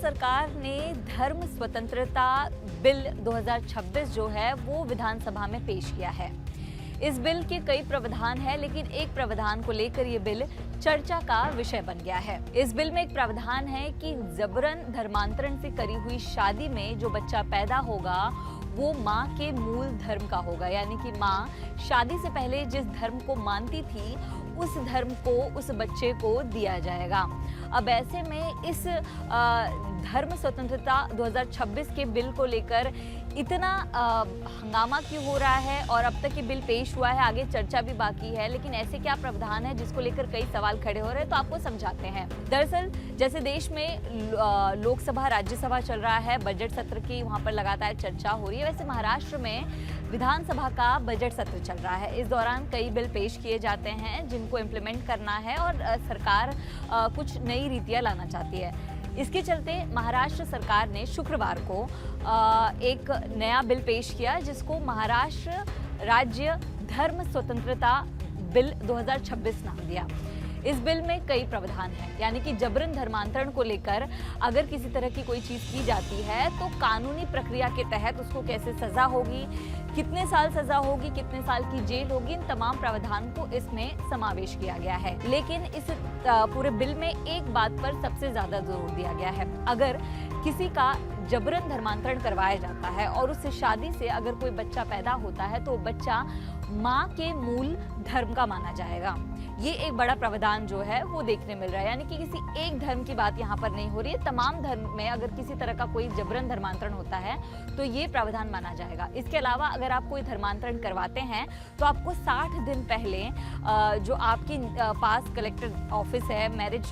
सरकार ने धर्म स्वतंत्रता बिल 2026 जो है वो विधानसभा में पेश किया है। इस बिल के कई प्रावधान हैं, लेकिन एक प्रावधान को लेकर ये बिल चर्चा का विषय बन गया है। इस बिल में एक प्रावधान है कि जबरन धर्मांतरण से करी हुई शादी में जो बच्चा पैदा होगा वो माँ के मूल धर्म का होगा, यानी कि माँ शादी से पहले जिस धर्म को मानती थी उस धर्म को उस बच्चे को दिया जाएगा। अब ऐसे में इस धर्म स्वतंत्रता 2026 के बिल को लेकर इतना हंगामा क्यों हो रहा है और अब तक ये बिल पेश हुआ है, आगे चर्चा भी बाकी है, लेकिन ऐसे क्या प्रावधान है जिसको लेकर कई सवाल खड़े हो रहे हैं, तो आपको समझाते हैं। दरअसल जैसे देश में लोकसभा राज्यसभा चल रहा है, बजट सत्र की वहाँ पर लगातार चर्चा हो रही है, वैसे महाराष्ट्र में विधानसभा का बजट सत्र चल रहा है। इस दौरान कई बिल पेश किए जाते हैं जिनको इम्प्लीमेंट करना है और सरकार कुछ नई रीतियाँ लाना चाहती है। इसके चलते महाराष्ट्र सरकार ने शुक्रवार को एक नया बिल पेश किया जिसको महाराष्ट्र राज्य धर्म स्वतंत्रता बिल 2026 नाम दिया। इस बिल में कई प्रावधान हैं, यानी कि जबरन धर्मांतरण को लेकर अगर किसी तरह की कोई चीज़ की जाती है तो कानूनी प्रक्रिया के तहत उसको कैसे सज़ा होगी, कितने साल सज़ा होगी, कितने साल की जेल होगी, इन तमाम प्रावधान को इसमें समावेश किया गया है। लेकिन इस पूरे बिल में एक बात पर सबसे ज़्यादा जोर दिया गया है, अगर किसी का जबरन धर्मांतरण करवाया जाता है और उससे शादी से अगर कोई बच्चा पैदा होता है तो वो बच्चा माँ के मूल धर्म का माना जाएगा। ये एक बड़ा प्रावधान जो है वो देखने मिल रहा है, यानी कि किसी एक धर्म की बात यहाँ पर नहीं हो रही है, तमाम धर्म में अगर किसी तरह का कोई जबरन धर्मांतरण होता है तो ये प्रावधान माना जाएगा। इसके अलावा अगर आप कोई धर्मांतरण करवाते हैं तो आपको 60 दिन पहले जो आपके पास कलेक्टर ऑफिस है, मैरिज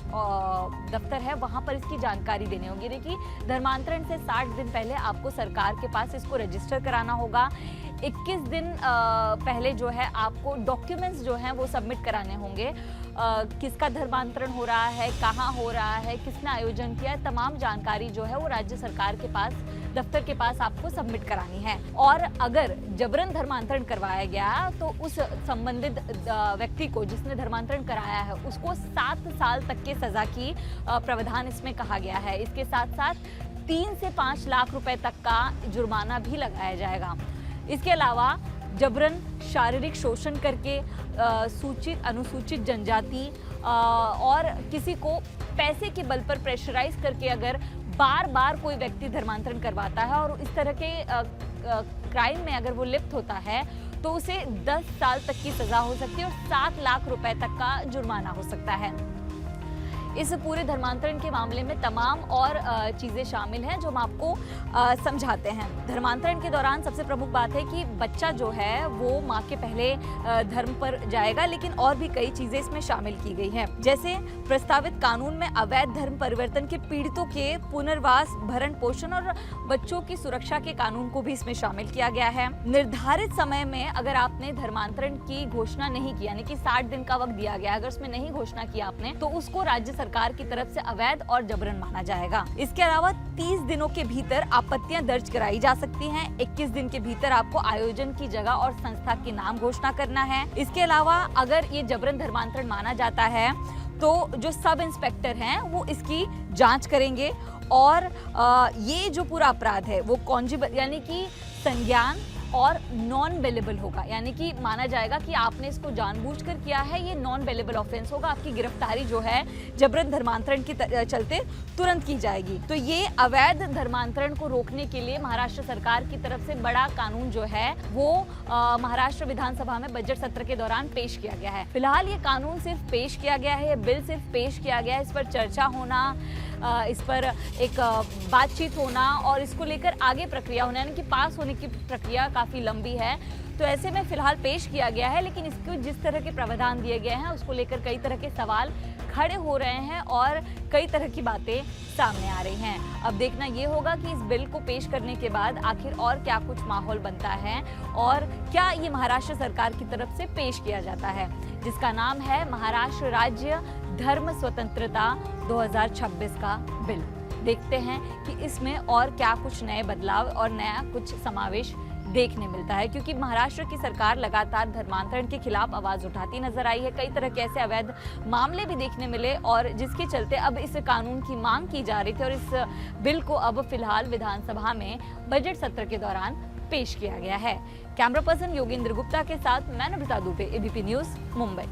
दफ्तर है, वहाँ पर इसकी जानकारी देनी होगी। देखिए, धर्मांतरण से 60 दिन पहले आपको सरकार के पास इसको रजिस्टर कराना होगा। 21 दिन पहले जो है आपको डॉक्यूमेंट्स जो हैं वो सबमिट कराने होंगे। किसका धर्मांतरण हो रहा है, कहाँ हो रहा है, किसने आयोजन किया है, तमाम जानकारी जो है वो राज्य सरकार के पास, दफ्तर के पास आपको सबमिट करानी है। और अगर जबरन धर्मांतरण करवाया गया तो उस संबंधित व्यक्ति को जिसने धर्मांतरण कराया है उसको 7 साल तक के सजा की प्रावधान इसमें कहा गया है। इसके साथ साथ 3 से 5 लाख रुपए तक का जुर्माना भी लगाया जाएगा। इसके अलावा जबरन शारीरिक शोषण करके सूचित अनुसूचित जनजाति और किसी को पैसे के बल पर प्रेशराइज करके अगर बार बार कोई व्यक्ति धर्मांतरण करवाता है और इस तरह के क्राइम में अगर वो लिप्त होता है तो उसे 10 साल तक की सजा हो सकती है और 7 लाख रुपए तक का जुर्माना हो सकता है। इस पूरे धर्मांतरण के मामले में तमाम और चीज़ें शामिल हैं जो हम आपको समझाते हैं। धर्मांतरण के दौरान सबसे प्रमुख बात है कि बच्चा जो है वो माँ के पहले धर्म पर जाएगा, लेकिन और भी कई चीज़ें इसमें शामिल की गई हैं। जैसे प्रस्तावित कानून में अवैध धर्म परिवर्तन के पीड़ितों के पुनर्वास, भरण पोषण और बच्चों की सुरक्षा के कानून को भी इसमें शामिल किया गया है। निर्धारित समय में अगर आपने धर्मांतरण की घोषणा नहीं की, यानी कि 60 दिन का वक्त दिया गया, अगर उसमें नहीं घोषणा की आपने तो उसको राज्य सरकार की तरफ से अवैध और जबरन माना जाएगा। इसके अलावा 30 दिनों के भीतर आपत्तियां दर्ज कराई जा सकती हैं। 21 दिन के भीतर आपको आयोजन की जगह और संस्था के नाम घोषणा करना है। इसके अलावा अगर ये जबरन धर्मांतरण माना जाता है तो जो सब इंस्पेक्टर हैं वो इसकी जांच करेंगे और ये जो पूरा अपराध है वो कॉन्जिबल यानी कि संज्ञान और नॉन बेलेबल होगा, यानी कि माना जाएगा कि आपने इसको जानबूझकर किया है, ये नॉन बेलेबल ऑफेंस होगा। आपकी गिरफ्तारी जो है जबरन धर्मांतरण के चलते तुरंत की जाएगी। तो ये अवैध धर्मांतरण को रोकने के लिए महाराष्ट्र सरकार की तरफ से बड़ा कानून जो है वो महाराष्ट्र विधानसभा में बजट सत्र के दौरान पेश किया गया है। फिलहाल ये कानून सिर्फ पेश किया गया है, ये बिल सिर्फ पेश किया गया है, इस पर चर्चा होना, इस पर एक बातचीत होना और इसको लेकर आगे प्रक्रिया होना, यानी कि पास होने की प्रक्रिया काफ़ी लंबी है। तो ऐसे में फिलहाल पेश किया गया है, लेकिन इसको जिस तरह के प्रावधान दिए गए हैं उसको लेकर कई तरह के सवाल खड़े हो रहे हैं और कई तरह की बातें सामने आ रही हैं। अब देखना ये होगा कि इस बिल को पेश करने के बाद आखिर और क्या कुछ माहौल बनता है और क्या ये महाराष्ट्र सरकार की तरफ से पेश किया जाता है, जिसका नाम है महाराष्ट्र राज्य धर्म स्वतंत्रता 2026 का बिल। देखते हैं कि इसमें और क्या कुछ नए बदलाव और नया कुछ समावेश देखने मिलता है, क्योंकि महाराष्ट्र की सरकार लगातार धर्मांतरण के खिलाफ आवाज उठाती नजर आई है। कई तरह के ऐसे अवैध मामले भी देखने मिले और जिसके चलते अब इस कानून की मांग की जा रही थी और इस बिल को अब फिलहाल विधानसभा में बजट सत्र के दौरान पेश किया गया है। कैमरा पर्सन योगेंद्र गुप्ता के साथ मैं नम्रता दुबे, एबीपी न्यूज, मुंबई।